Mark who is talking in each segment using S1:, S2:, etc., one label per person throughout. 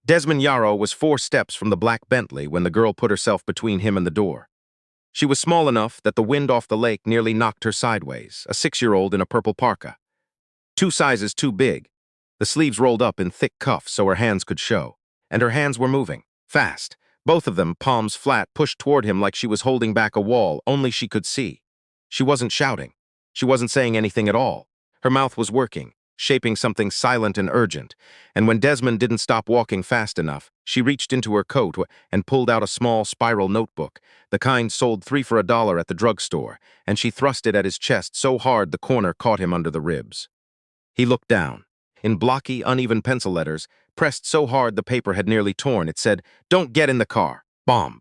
S1: Desmond Yarrow was 4 steps from the black Bentley when the girl put herself between him and the door. She was small enough that the wind off the lake nearly knocked her sideways, a 6-year-old in a purple parka. 2 sizes too big. The sleeves rolled up in thick cuffs so her hands could show. And her hands were moving, fast. Both of them, palms flat, pushed toward him like she was holding back a wall, only she could see. She wasn't shouting. She wasn't saying anything at all. Her mouth was working, shaping something silent and urgent, and when Desmond didn't stop walking fast enough, she reached into her coat and pulled out a small spiral notebook, the kind sold 3 for $1 at the drugstore, and she thrust it at his chest so hard the corner caught him under the ribs. He looked down. In blocky, uneven pencil letters, pressed so hard the paper had nearly torn, it said, "Don't get in the car. Bomb."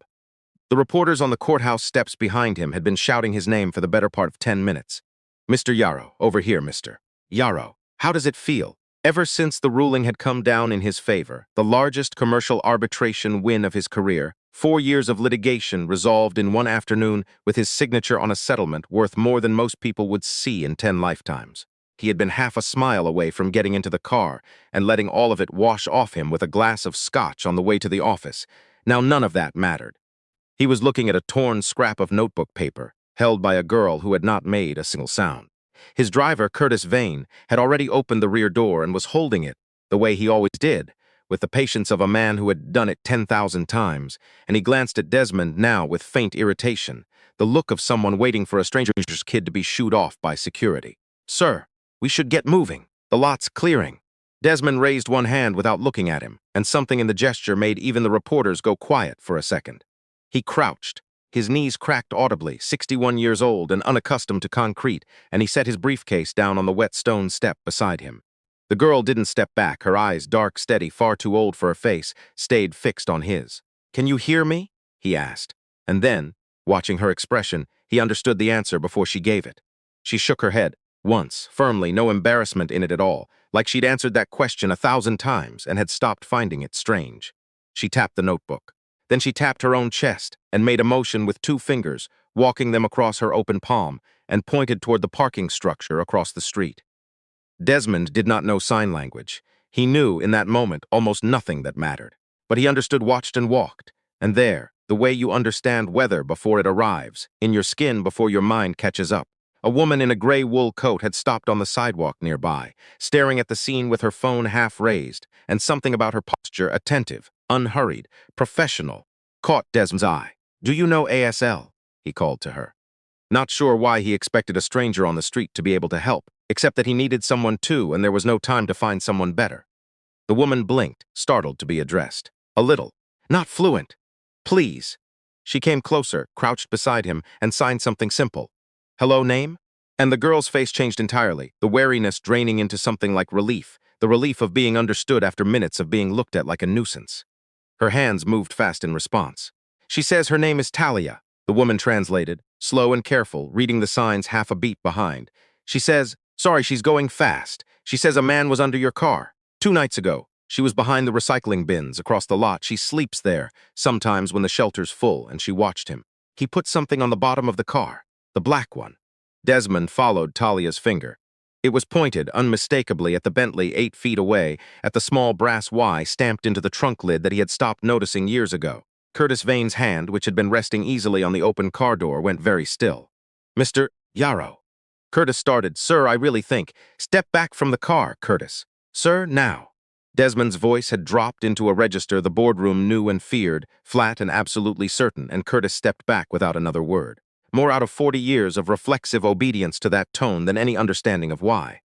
S1: The reporters on the courthouse steps behind him had been shouting his name for the better part of 10 minutes. "Mr. Yarrow, over here, Mr. Yarrow. How does it feel?" Ever since the ruling had come down in his favor, the largest commercial arbitration win of his career, 4 years of litigation resolved in one afternoon with his signature on a settlement worth more than most people would see in 10 lifetimes. He had been half a smile away from getting into the car and letting all of it wash off him with a glass of scotch on the way to the office. Now none of that mattered. He was looking at a torn scrap of notebook paper, held by a girl who had not made a single sound. His driver, Curtis Vane, had already opened the rear door and was holding it, the way he always did, with the patience of a man who had done it 10,000 times, and he glanced at Desmond now with faint irritation, the look of someone waiting for a stranger's kid to be shooed off by security. "Sir, we should get moving. The lot's clearing." Desmond raised one hand without looking at him, and something in the gesture made even the reporters go quiet for a second. He crouched. His knees cracked audibly, 61 years old and unaccustomed to concrete, and he set his briefcase down on the wet stone step beside him. The girl didn't step back, her eyes, dark, steady, far too old for her face, stayed fixed on his. "Can you hear me?" he asked. And then, watching her expression, he understood the answer before she gave it. She shook her head, once, firmly, no embarrassment in it at all, like she'd answered that question 1,000 times and had stopped finding it strange. She tapped the notebook. Then she tapped her own chest and made a motion with 2 fingers, walking them across her open palm, and pointed toward the parking structure across the street. Desmond did not know sign language. He knew, in that moment, almost nothing that mattered. But he understood watched and walked, and there, the way you understand weather before it arrives, in your skin before your mind catches up. A woman in a gray wool coat had stopped on the sidewalk nearby, staring at the scene with her phone half raised, and something about her posture, attentive, unhurried, professional, caught Desmond's eye. "Do you know ASL?" he called to her. Not sure why he expected a stranger on the street to be able to help, except that he needed someone too, and there was no time to find someone better. The woman blinked, startled to be addressed. A little. Not fluent. "Please." She came closer, crouched beside him, and signed something simple. "Hello, name?" And the girl's face changed entirely, the wariness draining into something like relief, the relief of being understood after minutes of being looked at like a nuisance. Her hands moved fast in response. "She says her name is Talia," the woman translated, slow and careful, reading the signs half a beat behind. "She says, sorry, she's going fast. She says a man was under your car 2 nights ago. She was behind the recycling bins across the lot. She sleeps there, sometimes when the shelter's full, and she watched him. He put something on the bottom of the car, the black one." Desmond followed Talia's finger. It was pointed, unmistakably, at the Bentley 8 feet away, at the small brass Y stamped into the trunk lid that he had stopped noticing years ago. Curtis Vane's hand, which had been resting easily on the open car door, went very still. "Mr. Yarrow." Curtis started. "Sir, I really think—" "Step back from the car, Curtis." "Sir, now." Desmond's voice had dropped into a register the boardroom knew and feared, flat and absolutely certain, and Curtis stepped back without another word. More out of 40 years of reflexive obedience to that tone than any understanding of why.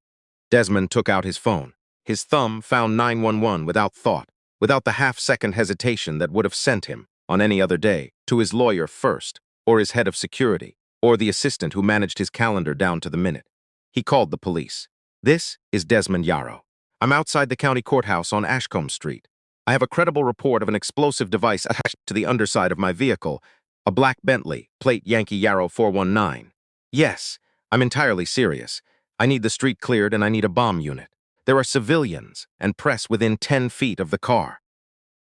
S1: Desmond took out his phone. His thumb found 911 without thought, without the half-second hesitation that would have sent him, on any other day, to his lawyer first, or his head of security, or the assistant who managed his calendar down to the minute. He called the police. "This is Desmond Yarrow. I'm outside the county courthouse on Ashcombe Street. I have a credible report of an explosive device attached to the underside of my vehicle, a black Bentley, plate Yankee Yarrow 419. Yes, I'm entirely serious. I need the street cleared and I need a bomb unit. There are civilians and press within 10 feet of the car."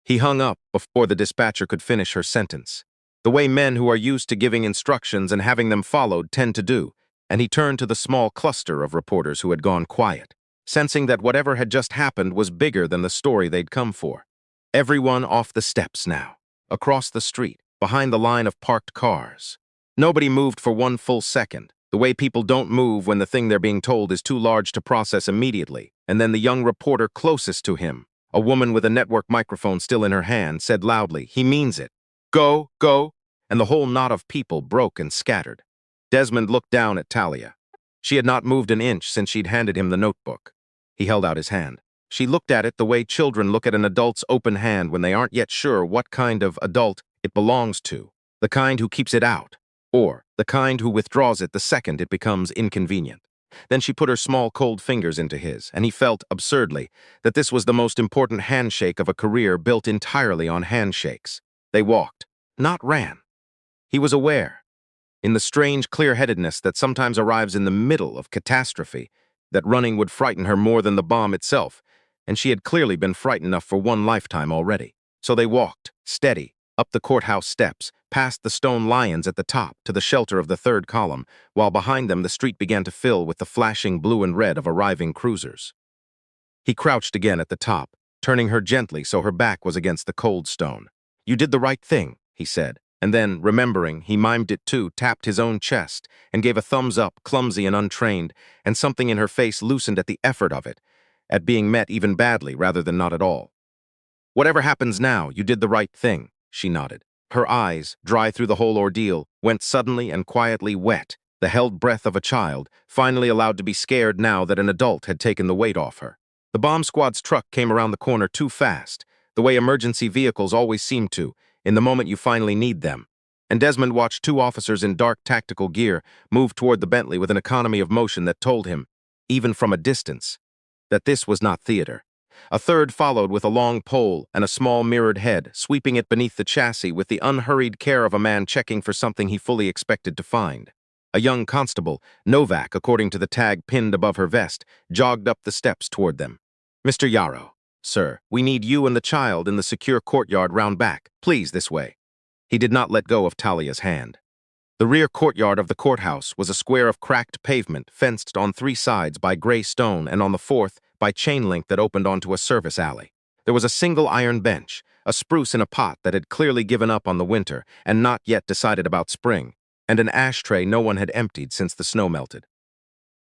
S1: He hung up before the dispatcher could finish her sentence, the way men who are used to giving instructions and having them followed tend to do, and he turned to the small cluster of reporters who had gone quiet, sensing that whatever had just happened was bigger than the story they'd come for. Everyone off the steps now. Across the street, behind the line of parked cars. Nobody moved for one full second, the way people don't move when the thing they're being told is too large to process immediately. And then the young reporter closest to him, a woman with a network microphone still in her hand, said loudly, "He means it. Go, go," and the whole knot of people broke and scattered. Desmond looked down at Talia. She had not moved an inch since she'd handed him the notebook. He held out his hand. She looked at it the way children look at an adult's open hand when they aren't yet sure what kind of adult it belongs to, the kind who keeps it out, or the kind who withdraws it the second it becomes inconvenient. Then she put her small, cold fingers into his, and he felt, absurdly, that this was the most important handshake of a career built entirely on handshakes. They walked, not ran. He was aware, in the strange clear-headedness that sometimes arrives in the middle of catastrophe, that running would frighten her more than the bomb itself, and she had clearly been frightened enough for one lifetime already. So they walked, steady, up the courthouse steps, past the stone lions at the top to the shelter of the third column, while behind them the street began to fill with the flashing blue and red of arriving cruisers. He crouched again at the top, turning her gently so her back was against the cold stone. "You did the right thing," he said, and then, remembering, he mimed it too, tapped his own chest, and gave a thumbs up, clumsy and untrained, and something in her face loosened at the effort of it, at being met even badly rather than not at all. "Whatever happens now, you did the right thing," she nodded. Her eyes, dry through the whole ordeal, went suddenly and quietly wet, the held breath of a child, finally allowed to be scared now that an adult had taken the weight off her. The bomb squad's truck came around the corner too fast, the way emergency vehicles always seem to, in the moment you finally need them. And Desmond watched two officers in dark tactical gear move toward the Bentley with an economy of motion that told him, even from a distance, that this was not theater. A third followed with a long pole and a small mirrored head, sweeping it beneath the chassis with the unhurried care of a man checking for something he fully expected to find. A young constable, Novak according to the tag pinned above her vest, jogged up the steps toward them. "Mr. Yarrow, sir, we need you and the child in the secure courtyard round back. Please, this way." He did not let go of Talia's hand. The rear courtyard of the courthouse was a square of cracked pavement, fenced on 3 sides by gray stone and on the 4th by chain link that opened onto a service alley. There was a single iron bench, a spruce in a pot that had clearly given up on the winter and not yet decided about spring, and an ashtray no one had emptied since the snow melted.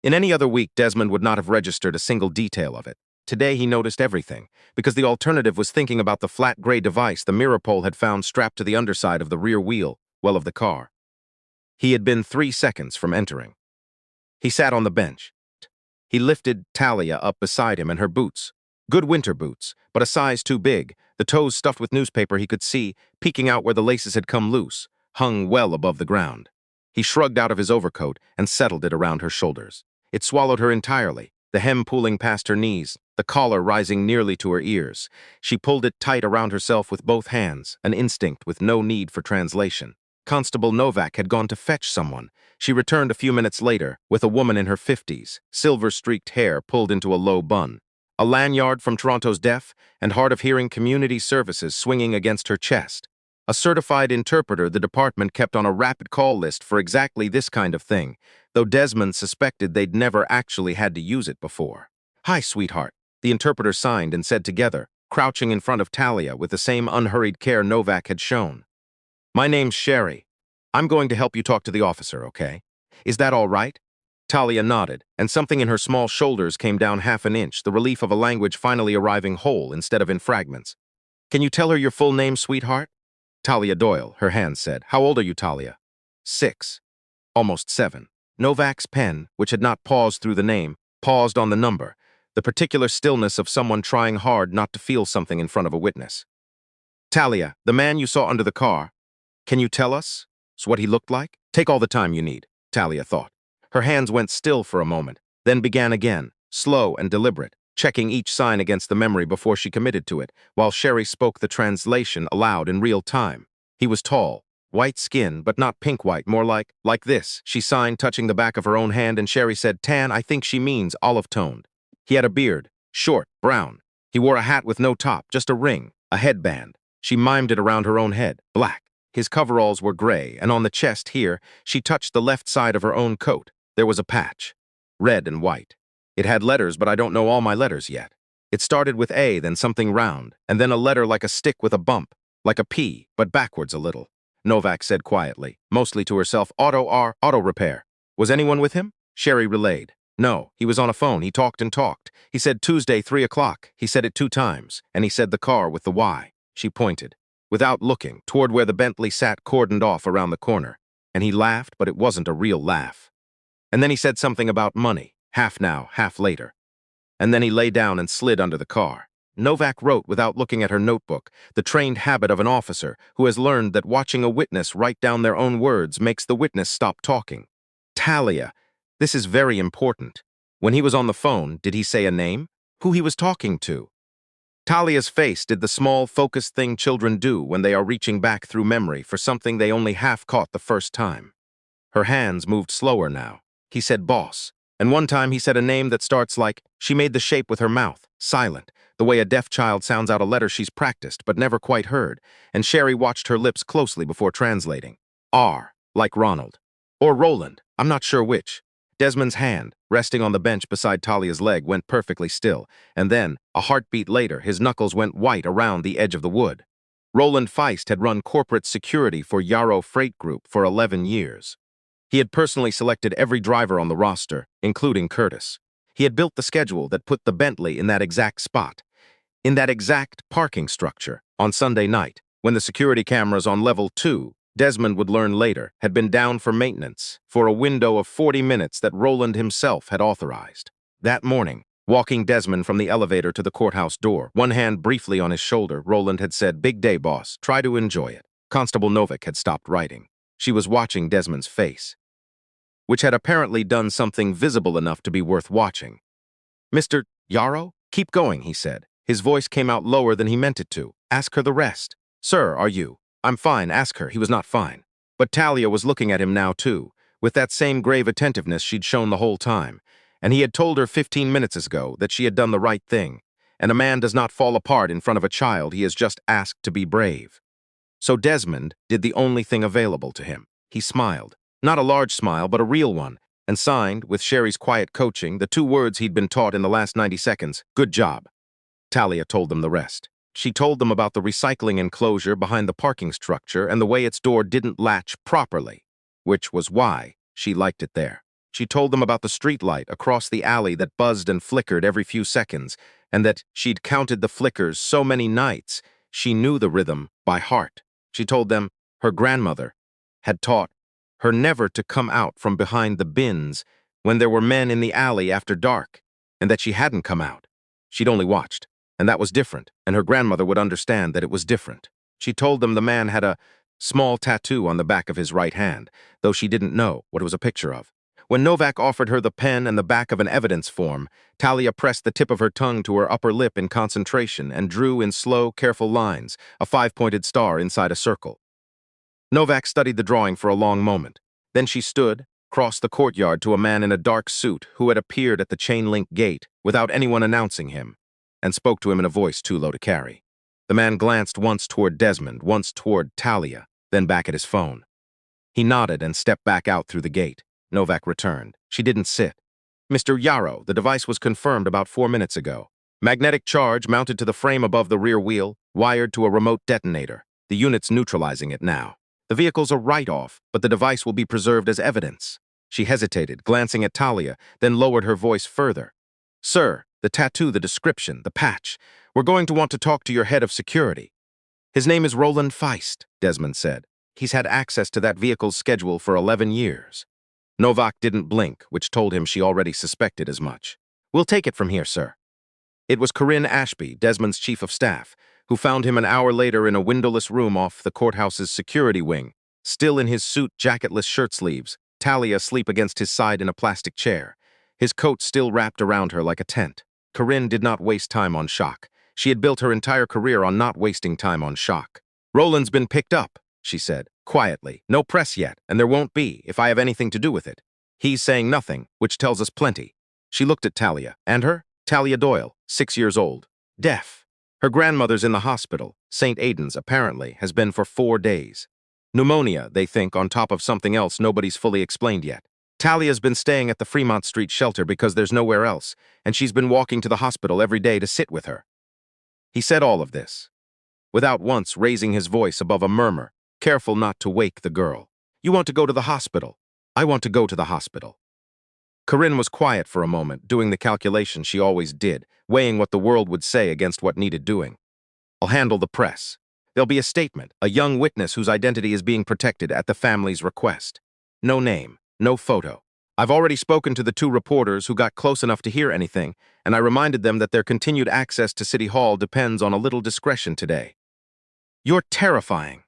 S1: In any other week, Desmond would not have registered a single detail of it. Today he noticed everything, because the alternative was thinking about the flat gray device the mirror pole had found strapped to the underside of the rear wheel, of the car. He had been 3 seconds from entering. He sat on the bench. He lifted Talia up beside him and her boots. Good winter boots, but a size too big, the toes stuffed with newspaper he could see, peeking out where the laces had come loose, hung well above the ground. He shrugged out of his overcoat and settled it around her shoulders. It swallowed her entirely, the hem pooling past her knees, the collar rising nearly to her ears. She pulled it tight around herself with both hands, an instinct with no need for translation. Constable Novak had gone to fetch someone. She returned a few minutes later with a woman in her 50s, silver-streaked hair pulled into a low bun. A lanyard from Toronto's Deaf and Hard of Hearing Community Services swinging against her chest. A certified interpreter the department kept on a rapid call list for exactly this kind of thing, though Desmond suspected they'd never actually had to use it before. "Hi, sweetheart," the interpreter signed and said together, crouching in front of Talia with the same unhurried care Novak had shown. "My name's Sherry. I'm going to help you talk to the officer, okay? Is that all right?" Talia nodded, and something in her small shoulders came down half an inch, the relief of a language finally arriving whole instead of in fragments. "Can you tell her your full name, sweetheart?" Talia Doyle, her hand said. "How old are you, Talia?" 6. Almost 7. Novak's pen, which had not paused through the name, paused on the number, the particular stillness of someone trying hard not to feel something in front of a witness. "Talia, the man you saw under the car, can you tell us what he looked like?" "Take all the time you need," Talia thought. Her hands went still for a moment, then began again, slow and deliberate, checking each sign against the memory before she committed to it, while Sherry spoke the translation aloud in real time. He was tall, white skin, but not pink-white, more like this. She signed, touching the back of her own hand, and Sherry said, "Tan, I think she means olive-toned." He had a beard, short, brown. He wore a hat with no top, just a ring, a headband. She mimed it around her own head, black. His coveralls were gray, and on the chest here, she touched the left side of her own coat. There was a patch, red and white. It had letters, but I don't know all my letters yet. It started with A, then something round, and then a letter like a stick with a bump, like a P, but backwards a little. Novak said quietly, mostly to herself, auto repair. Was anyone with him? Sherry relayed. No, he was on a phone. He talked and talked. He said Tuesday, 3 o'clock. He said it 2 times, and he said the car with the Y. She pointed, without looking, toward where the Bentley sat cordoned off around the corner. And he laughed, but it wasn't a real laugh. And then he said something about money, half now, half later. And then he lay down and slid under the car. Novak wrote without looking at her notebook, the trained habit of an officer who has learned that watching a witness write down their own words makes the witness stop talking. Talia. This is very important. When he was on the phone, did he say a name? Who he was talking to? Talia's face did the small, focused thing children do when they are reaching back through memory for something they only half caught the first time. Her hands moved slower now. He said boss. And one time he said a name that starts like, she made the shape with her mouth, silent, the way a deaf child sounds out a letter she's practiced but never quite heard, and Sherry watched her lips closely before translating. R, like Ronald. Or Roland, I'm not sure which. Desmond's hand, resting on the bench beside Talia's leg, went perfectly still, and then, a heartbeat later, his knuckles went white around the edge of the wood. Roland Feist had run corporate security for Yarrow Freight Group for 11 years. He had personally selected every driver on the roster, including Curtis. He had built the schedule that put the Bentley in that exact spot, in that exact parking structure, on Sunday night, when the security cameras on level 2, Desmond would learn later, had been down for maintenance, for a window of 40 minutes that Roland himself had authorized. That morning, walking Desmond from the elevator to the courthouse door, one hand briefly on his shoulder, Roland had said, "Big day, boss. Try to enjoy it." Constable Novak had stopped writing. She was watching Desmond's face, which had apparently done something visible enough to be worth watching. "Mr. Yarrow? Keep going," he said. His voice came out lower than he meant it to. "Ask her the rest." "Sir, are you?" "I'm fine, ask her." He was not fine. But Talia was looking at him now, too, with that same grave attentiveness she'd shown the whole time. And he had told her 15 minutes ago that she had done the right thing. And a man does not fall apart in front of a child he has just asked to be brave. So Desmond did the only thing available to him. He smiled. Not a large smile, but a real one, and signed, with Sherry's quiet coaching, the 2 words he'd been taught in the last 90 seconds, "Good job." Talia told them the rest. She told them about the recycling enclosure behind the parking structure and the way its door didn't latch properly, which was why she liked it there. She told them about the streetlight across the alley that buzzed and flickered every few seconds, and that she'd counted the flickers so many nights she knew the rhythm by heart. She told them her grandmother had taught her never to come out from behind the bins when there were men in the alley after dark, and that she hadn't come out. She'd only watched, and that was different, and her grandmother would understand that it was different. She told them the man had a small tattoo on the back of his right hand, though she didn't know what it was a picture of. When Novak offered her the pen and the back of an evidence form, Talia pressed the tip of her tongue to her upper lip in concentration and drew in slow, careful lines a 5-pointed star inside a circle. Novak studied the drawing for a long moment. Then she stood, crossed the courtyard to a man in a dark suit who had appeared at the chain-link gate without anyone announcing him, and spoke to him in a voice too low to carry. The man glanced once toward Desmond, once toward Talia, then back at his phone. He nodded and stepped back out through the gate. Novak returned. She didn't sit. "Mr. Yarrow, the device was confirmed about 4 minutes ago. Magnetic charge mounted to the frame above the rear wheel, wired to a remote detonator. The unit's neutralizing it now. The vehicle's a write-off, but the device will be preserved as evidence." She hesitated, glancing at Talia, then lowered her voice further. "Sir, the tattoo, the description, the patch. We're going to want to talk to your head of security." "His name is Roland Feist," Desmond said. "He's had access to that vehicle's schedule for 11 years. Novak didn't blink, which told him she already suspected as much. "We'll take it from here, sir." It was Corinne Ashby, Desmond's chief of staff, who found him an hour later in a windowless room off the courthouse's security wing, still in his suit, jacketless shirt sleeves, Talia asleep against his side in a plastic chair, his coat still wrapped around her like a tent. Corinne did not waste time on shock. She had built her entire career on not wasting time on shock. "Roland's been picked up," she said, quietly. "No press yet, and there won't be if I have anything to do with it. He's saying nothing, which tells us plenty." She looked at Talia. "And her?" "Talia Doyle, 6 years old. Deaf. Her grandmother's in the hospital. St. Aidan's, apparently, has been for 4 days. Pneumonia, they think, on top of something else nobody's fully explained yet. Talia's been staying at the Fremont Street shelter because there's nowhere else, and she's been walking to the hospital every day to sit with her. He said all of this, without once raising his voice above a murmur, careful not to wake the girl. You want to go to the hospital? I want to go to the hospital. Corinne was quiet for a moment, doing the calculation she always did, weighing what the world would say against what needed doing. I'll handle the press. There'll be a statement, a young witness whose identity is being protected at the family's request. No name, no photo. I've already spoken to the two reporters who got close enough to hear anything, and I reminded them that their continued access to City Hall depends on a little discretion today. You're terrifying.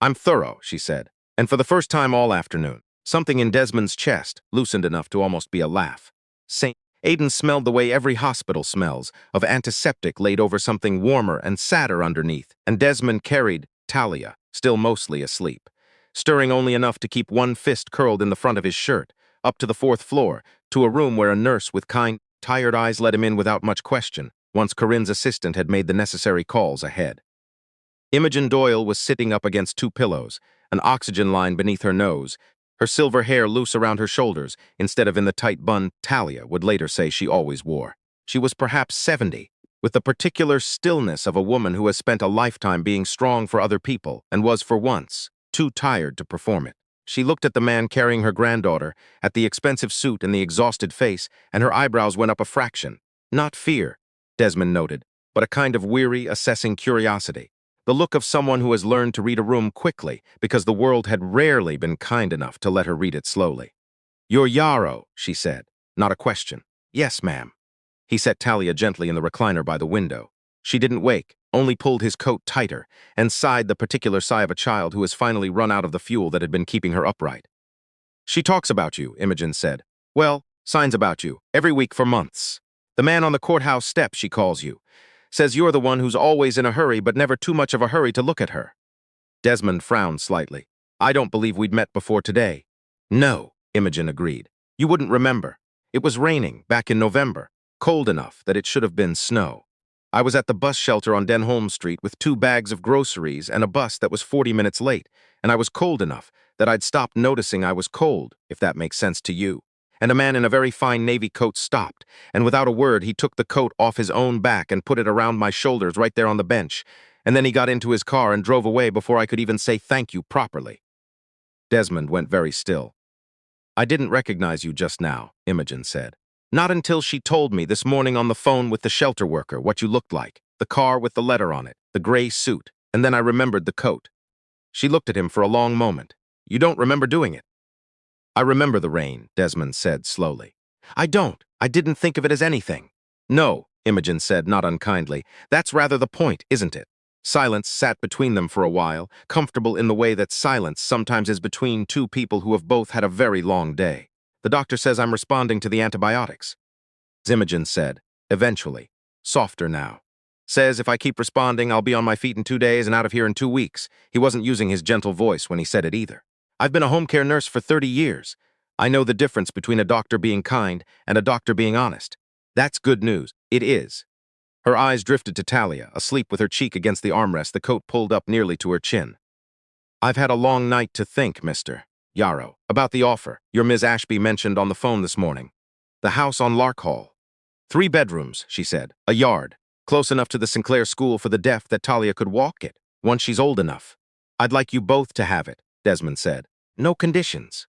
S1: I'm thorough, she said, and for the first time all afternoon, something in Desmond's chest loosened enough to almost be a laugh. St. Aidan smelled the way every hospital smells, of antiseptic laid over something warmer and sadder underneath, and Desmond carried Talia, still mostly asleep, stirring only enough to keep one fist curled in the front of his shirt, up to the fourth floor, to a room where a nurse with kind, tired eyes let him in without much question, once Corinne's assistant had made the necessary calls ahead. Imogen Doyle was sitting up against two pillows, an oxygen line beneath her nose, her silver hair loose around her shoulders instead of in the tight bun Talia would later say she always wore. She was perhaps 70, with the particular stillness of a woman who has spent a lifetime being strong for other people and was, for once, too tired to perform it. She looked at the man carrying her granddaughter, at the expensive suit and the exhausted face, and her eyebrows went up a fraction. Not fear, Desmond noted, but a kind of weary, assessing curiosity. The look of someone who has learned to read a room quickly because the world had rarely been kind enough to let her read it slowly. You're Yarrow, she said, not a question. Yes, ma'am. He set Talia gently in the recliner by the window. She didn't wake, only pulled his coat tighter, and sighed the particular sigh of a child who has finally run out of the fuel that had been keeping her upright. She talks about you, Imogen said. Well, signs about you, every week for months. The man on the courthouse steps, she calls you. Says you're the one who's always in a hurry but never too much of a hurry to look at her. Desmond frowned slightly. I don't believe we'd met before today. No, Imogen agreed. You wouldn't remember. It was raining back in November, cold enough that it should have been snow. I was at the bus shelter on Denholm Street with 2 bags of groceries and a bus that was 40 minutes late, and I was cold enough that I'd stopped noticing I was cold, if that makes sense to you. And a man in a very fine navy coat stopped, and without a word he took the coat off his own back and put it around my shoulders right there on the bench, and then he got into his car and drove away before I could even say thank you properly. Desmond went very still. I didn't recognize you just now, Imogen said. Not until she told me this morning on the phone with the shelter worker what you looked like, the car with the letter on it, the gray suit, and then I remembered the coat. She looked at him for a long moment. You don't remember doing it? I remember the rain, Desmond said slowly. I don't. I didn't think of it as anything. No, Imogen said, not unkindly. That's rather the point, isn't it? Silence sat between them for a while, comfortable in the way that silence sometimes is between two people who have both had a very long day. The doctor says I'm responding to the antibiotics. Imogen said, eventually, softer now. Says if I keep responding, I'll be on my feet in 2 days and out of here in 2 weeks. He wasn't using his gentle voice when he said it either. I've been a home care nurse for 30 years. I know the difference between a doctor being kind and a doctor being honest. That's good news. It is. Her eyes drifted to Talia, asleep with her cheek against the armrest, the coat pulled up nearly to her chin. I've had a long night to think, Mr. Yarrow, about the offer your Miss Ashby mentioned on the phone this morning. The house on Lark Hall. 3 bedrooms, she said, a yard, close enough to the Sinclair School for the Deaf that Talia could walk it, once she's old enough. I'd like you both to have it, Desmond said. No conditions.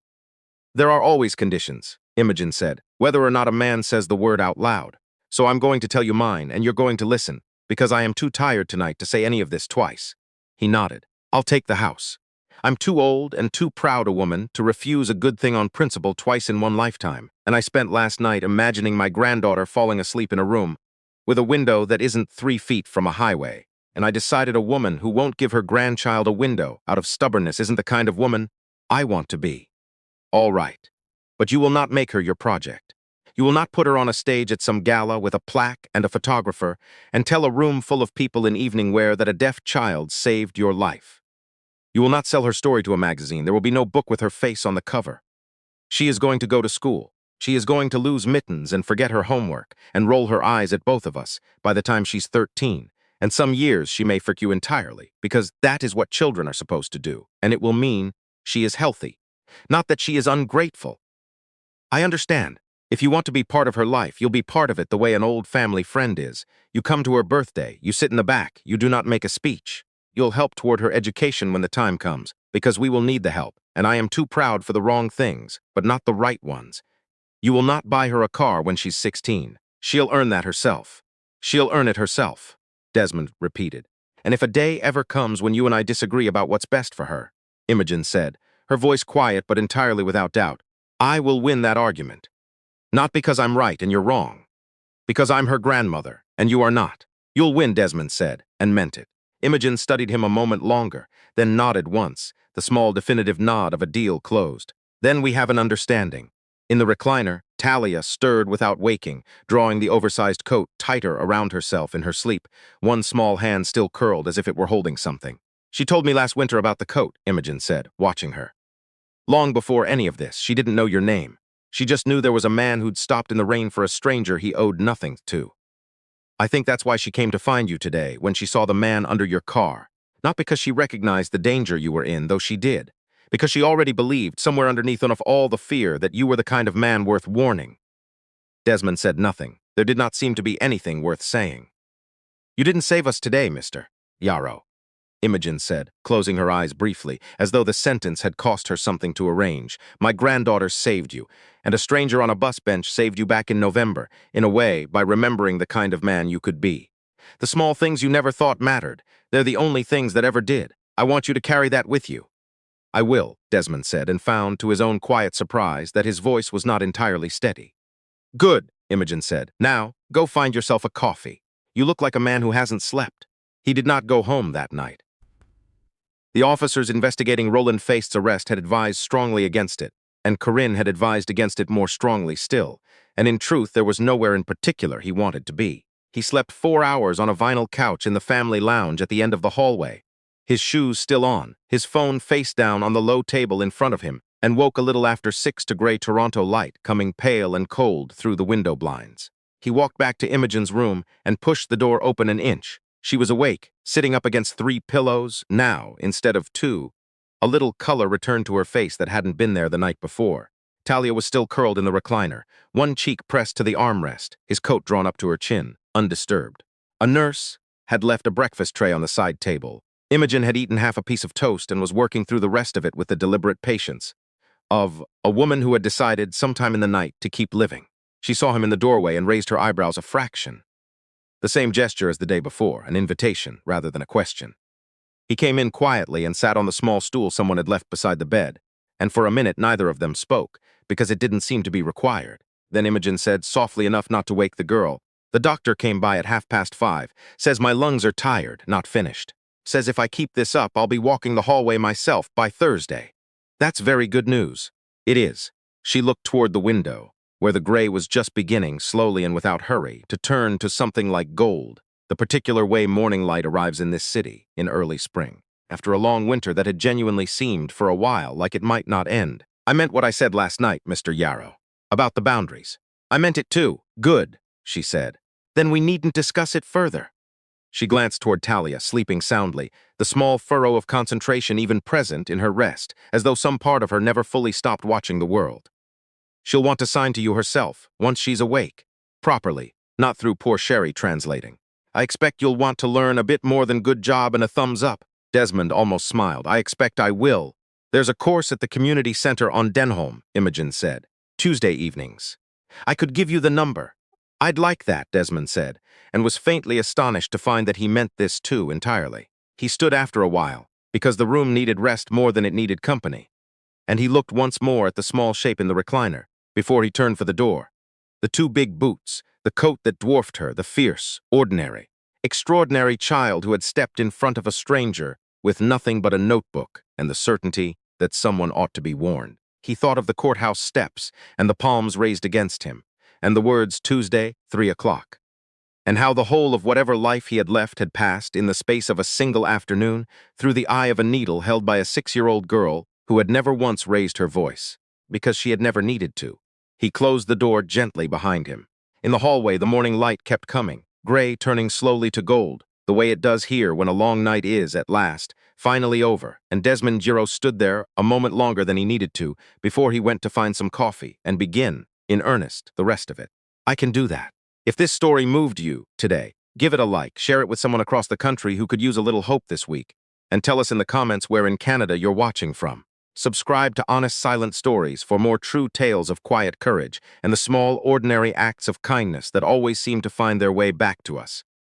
S1: There are always conditions, Imogen said, whether or not a man says the word out loud. So I'm going to tell you mine, and you're going to listen, because I am too tired tonight to say any of this twice. He nodded. I'll take the house. I'm too old and too proud a woman to refuse a good thing on principle twice in one lifetime, and I spent last night imagining my granddaughter falling asleep in a room with a window that isn't 3 feet from a highway, and I decided a woman who won't give her grandchild a window out of stubbornness isn't the kind of woman I want to be. All right, but you will not make her your project. You will not put her on a stage at some gala with a plaque and a photographer and tell a room full of people in evening wear that a deaf child saved your life. You will not sell her story to a magazine. There will be no book with her face on the cover. She is going to go to school. She is going to lose mittens and forget her homework and roll her eyes at both of us by the time she's 13. And some years she may forget you entirely, because that is what children are supposed to do, and it will mean she is healthy. Not that she is ungrateful. I understand. If you want to be part of her life, you'll be part of it the way an old family friend is. You come to her birthday, you sit in the back, you do not make a speech. You'll help toward her education when the time comes, because we will need the help, and I am too proud for the wrong things, but not the right ones. You will not buy her a car when she's 16. She'll earn that herself. She'll earn it herself, Desmond repeated. And if a day ever comes when you and I disagree about what's best for her, Imogen said, her voice quiet but entirely without doubt, I will win that argument. Not because I'm right and you're wrong. Because I'm her grandmother, and you are not. You'll win, Desmond said, and meant it. Imogen studied him a moment longer, then nodded once, the small definitive nod of a deal closed. Then we have an understanding. In the recliner, Talia stirred without waking, drawing the oversized coat tighter around herself in her sleep, one small hand still curled as if it were holding something. She told me last winter about the coat, Imogen said, watching her. Long before any of this, she didn't know your name. She just knew there was a man who'd stopped in the rain for a stranger he owed nothing to. I think that's why she came to find you today, when she saw the man under your car. Not because she recognized the danger you were in, though she did. Because she already believed, somewhere underneath of all the fear, that you were the kind of man worth warning. Desmond said nothing. There did not seem to be anything worth saying. You didn't save us today, Mr. Yarrow, Imogen said, closing her eyes briefly, as though the sentence had cost her something to arrange. My granddaughter saved you, and a stranger on a bus bench saved you back in November, in a way, by remembering the kind of man you could be. The small things you never thought mattered, they're the only things that ever did. I want you to carry that with you. I will, Desmond said, and found, to his own quiet surprise, that his voice was not entirely steady. Good, Imogen said. Now, go find yourself a coffee. You look like a man who hasn't slept. He did not go home that night. The officers investigating Roland Feist's arrest had advised strongly against it, and Corinne had advised against it more strongly still, and in truth there was nowhere in particular he wanted to be. He slept 4 hours on a vinyl couch in the family lounge at the end of the hallway, his shoes still on, his phone face down on the low table in front of him, and woke a little after 6 to gray Toronto light coming pale and cold through the window blinds. He walked back to Imogen's room and pushed the door open an inch. She was awake, sitting up against 3 pillows, now, instead of 2. A little color returned to her face that hadn't been there the night before. Talia was still curled in the recliner, one cheek pressed to the armrest, his coat drawn up to her chin, undisturbed. A nurse had left a breakfast tray on the side table. Imogen had eaten half a piece of toast and was working through the rest of it with the deliberate patience of a woman who had decided, sometime in the night, to keep living. She saw him in the doorway and raised her eyebrows a fraction. The same gesture as the day before, an invitation rather than a question. He came in quietly and sat on the small stool someone had left beside the bed, and for a minute neither of them spoke, because it didn't seem to be required. Then Imogen said, softly enough not to wake the girl, the doctor came by at 5:30, says my lungs are tired, not finished. Says if I keep this up, I'll be walking the hallway myself by Thursday. That's very good news. It is. She looked toward the window, where the gray was just beginning, slowly and without hurry, to turn to something like gold, the particular way morning light arrives in this city, in early spring, after a long winter that had genuinely seemed, for a while, like it might not end. I meant what I said last night, Mr. Yarrow, about the boundaries. I meant it too. Good, she said. Then we needn't discuss it further. She glanced toward Talia, sleeping soundly, the small furrow of concentration even present in her rest, as though some part of her never fully stopped watching the world. She'll want to sign to you herself, once she's awake. Properly, not through poor Sherry translating. I expect you'll want to learn a bit more than good job and a thumbs up. Desmond almost smiled. I expect I will. There's a course at the community center on Denholm, Imogen said. Tuesday evenings. I could give you the number. I'd like that, Desmond said, and was faintly astonished to find that he meant this too entirely. He stood after a while, because the room needed rest more than it needed company, and he looked once more at the small shape in the recliner, before he turned for the door. The 2 big boots, the coat that dwarfed her, the fierce, ordinary, extraordinary child who had stepped in front of a stranger with nothing but a notebook and the certainty that someone ought to be warned. He thought of the courthouse steps and the palms raised against him, and the words Tuesday, 3 o'clock. And how the whole of whatever life he had left had passed, in the space of a single afternoon, through the eye of a needle held by a 6-year-old girl who had never once raised her voice, because she had never needed to. He closed the door gently behind him. In the hallway, the morning light kept coming, gray turning slowly to gold, the way it does here when a long night is, at last, finally over, and Desmond Giro stood there a moment longer than he needed to before he went to find some coffee and begin, in earnest, the rest of it. I can do that. If this story moved you today, give it a like, share it with someone across the country who could use a little hope this week, and tell us in the comments where in Canada you're watching from. Subscribe to Honest Silent Stories for more true tales of quiet courage and the small, ordinary acts of kindness that always seem to find their way back to us.